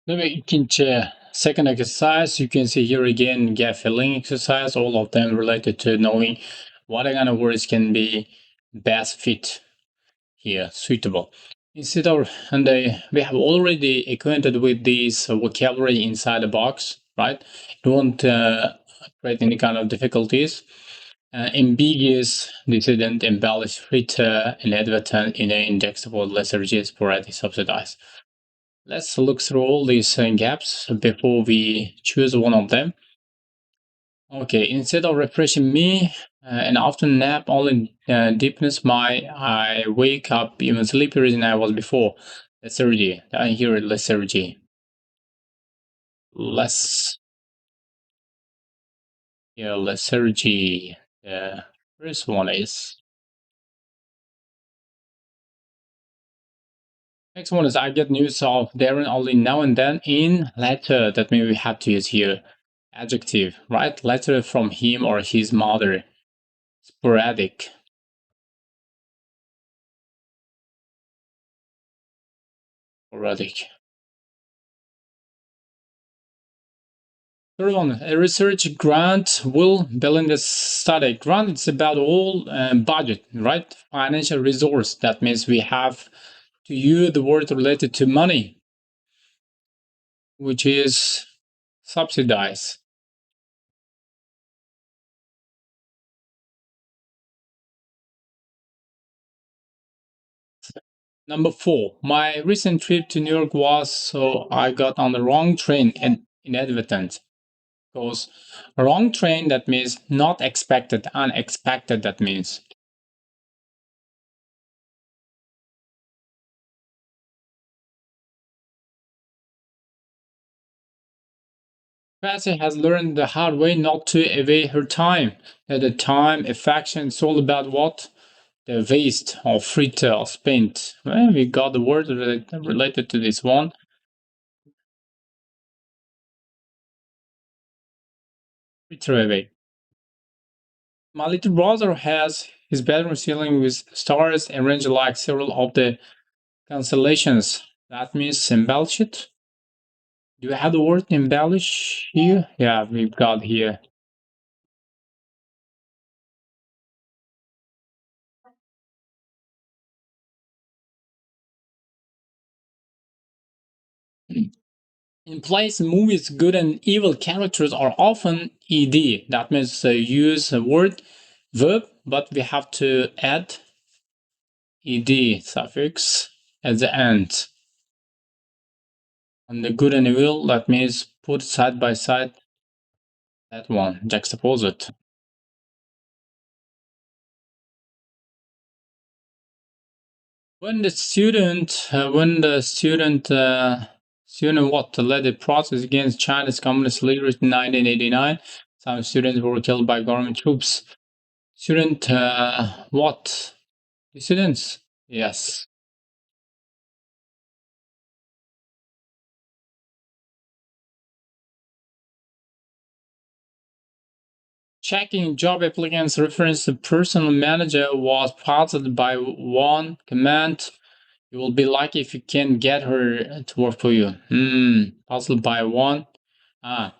Demek ikinci, second exercise, you can see here again, get filling exercise, all of them related to knowing what kind of words can be best fit here, suitable. Instead of, and we have already acquainted with this vocabulary inside the box, right? It won't create any kind of difficulties. Ambiguous, dissident, embellish, fritter, inadvertent, indexable, lethargy, sporadic, subsidized. Let's look through all these gaps before we choose one of them. Okay, instead of refreshing me, an afternoon nap only deepens my. I wake up even sleepier than I was before. Lethargy. I hear lethargy. Less. Yeah, lethargy. The first one is. Next one is I get news of Darren only now and then in letter. That means we have to use here adjective, right? Letter from him or his mother. Sporadic. Sporadic. Third one, a research grant will build the study. Grant it's about all budget, right? Financial resource. That means we have to use the word related to money, which is subsidize. Number four, my recent trip to New York was so I got on the wrong train and inadvertent. Because wrong train, that means not expected, unexpected, that means. Patsy has learned the hard way not to evade her time. That the time, affection, it's all about what? The waste or fritter or spent. Well, we got the word related to this one. Fritter away. My little brother has his bedroom ceiling with stars arranged like several of the constellations. That means embellish it. Do you have the word embellish here? Yeah, we've got here. In plays, movies, good and evil characters are often ed. That means use a word, verb, but we have to add ed suffix at the end. And the good and evil, that means put side by side that one, juxtapose it. When the student what led the process against China's communist leaders in 1989, some students were killed by government troops. Student what? Dissidents? Yes. Checking job applicants reference the personal manager was puzzled by one command. You will be lucky if you can get her to work for you. Puzzled by one. Ah,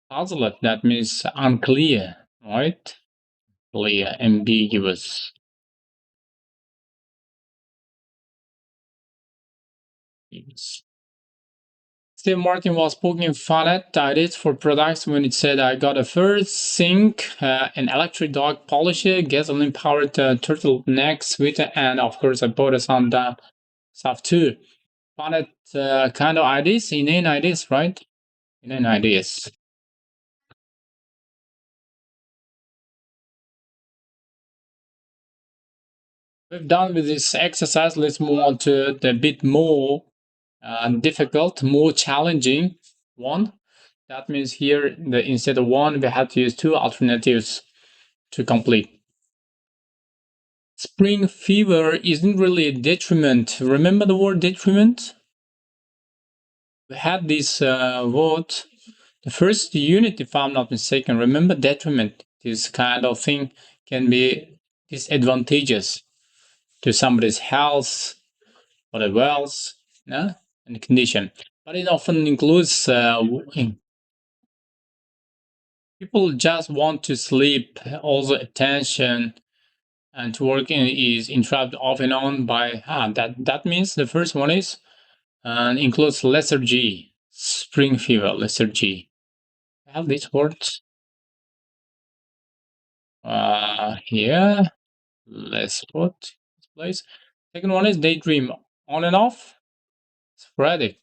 puzzled. That means unclear, right? Clear, ambiguous. Yes. Steve Martin was poking fun at ideas for products when it said, I got a first sink, an electric dog polisher, gasoline powered turtleneck sweater, and of course, I bought some stuff too. Fun at kind of ideas, inane ideas, right? Inane ideas. We've done with this exercise. Let's move on to the bit more difficult, more challenging one. That means here, instead of one, we had to use two alternatives to complete. Spring fever isn't really a detriment. Remember the word detriment? We had this word, the first unit, if I'm not mistaken. Remember detriment. This kind of thing can be disadvantageous to somebody's health or the wealth, no? And condition. but it often includes people just want to sleep. Also, attention and to work is interrupted off and on by that means the first one is and includes lethargy, spring fever, lethargy. I have these words here. Let's put this place. Second one is daydream, on and off, sporadic.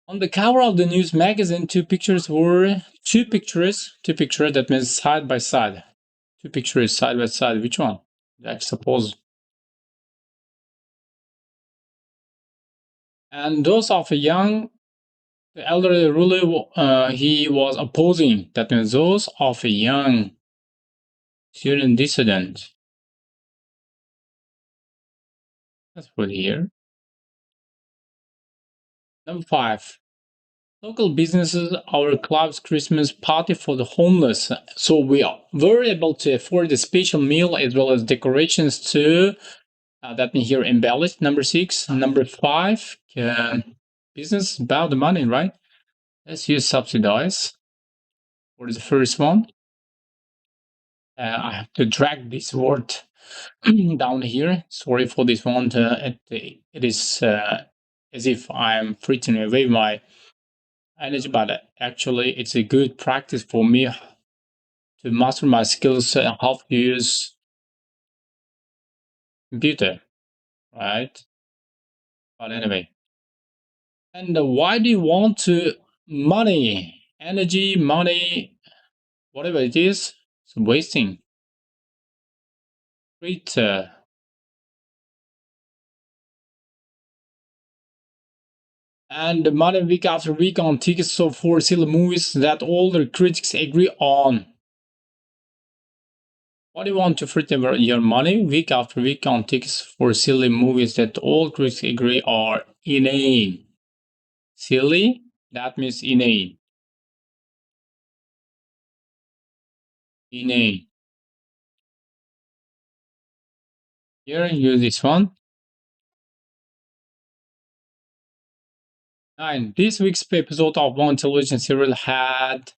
On the cover of the news magazine, two pictures that means side by side. Two pictures side by side. Which one? I suppose. And those of a young, the elderly ruler he was opposing. That means those of a young student dissident. Let's put here. Number 5. Local businesses, our club's Christmas party for the homeless. So we were able to afford a special meal as well as decorations too. That means here embellished. Number 6. Number 5. Business about the money, right? Let's use subsidize. What is the first one? I have to drag this word down here. Sorry for this one. It is as if I'm frittering away my energy, but actually, it's a good practice for me to master my skills and how to use computer, right? But anyway, and why do you want to money, energy, money, whatever it is? It's wasting. Great. And money week after week on tickets so for silly movies that all the critics agree on. What do you want to fritter your money week after week on tickets for silly movies that all critics agree are inane? Silly, that means inane. Inane. Here, use this one. 9. This week's episode of one television serial had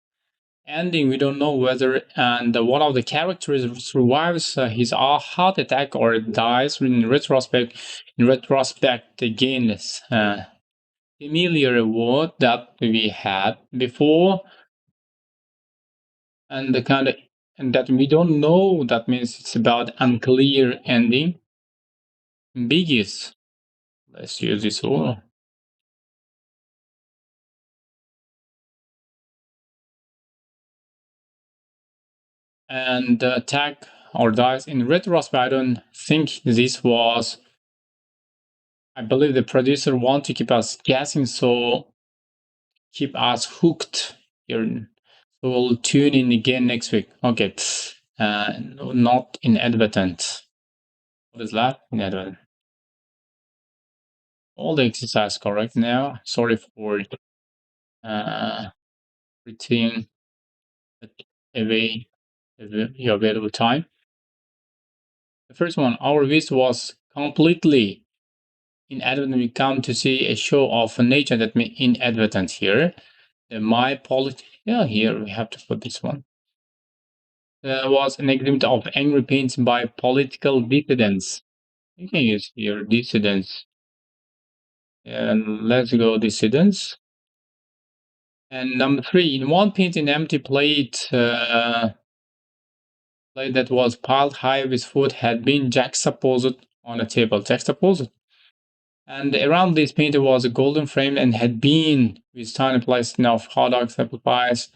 ending. We don't know whether and one of the characters survives his heart attack or dies. In retrospect, again, familiar word that we had before, and the kind of and that we don't know. That means it's about unclear ending. Ambiguous. Let's use this word. And attack or dies. In retrospect, I don't think this was. I believe the producer want to keep us guessing, so keep us hooked here. So we'll tune in again next week. Okay, not inadvertent. What is that? Inadvertent. All the exercise correct now. Sorry for retain away your available time. The first one, our visit was completely inadvertent. We come to see a show of nature that means inadvertent here. Yeah, here we have to put this one. There was an exhibit of angry paints by political dissidents. You can use here dissidents. And let's go dissidents. And number 3, in one paint, an empty plate, plate that was piled high with food had been juxtaposed on a table. Juxtaposed. And around this painting was a golden frame and had been with tiny placed of hot dogs, apple pies.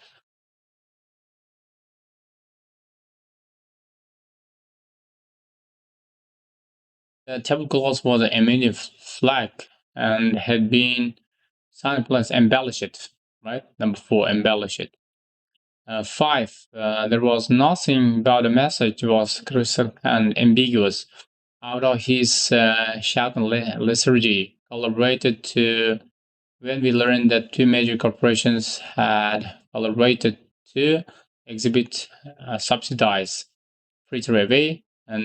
The tablecloth was a mini flag and had been tiny placed embellished. Right? Number 4, embellish it. 5, there was nothing about the message was crystal and ambiguous. Out of his shout and lethargy, collaborated to when we learned that two major corporations had collaborated to exhibit subsidize free-to-away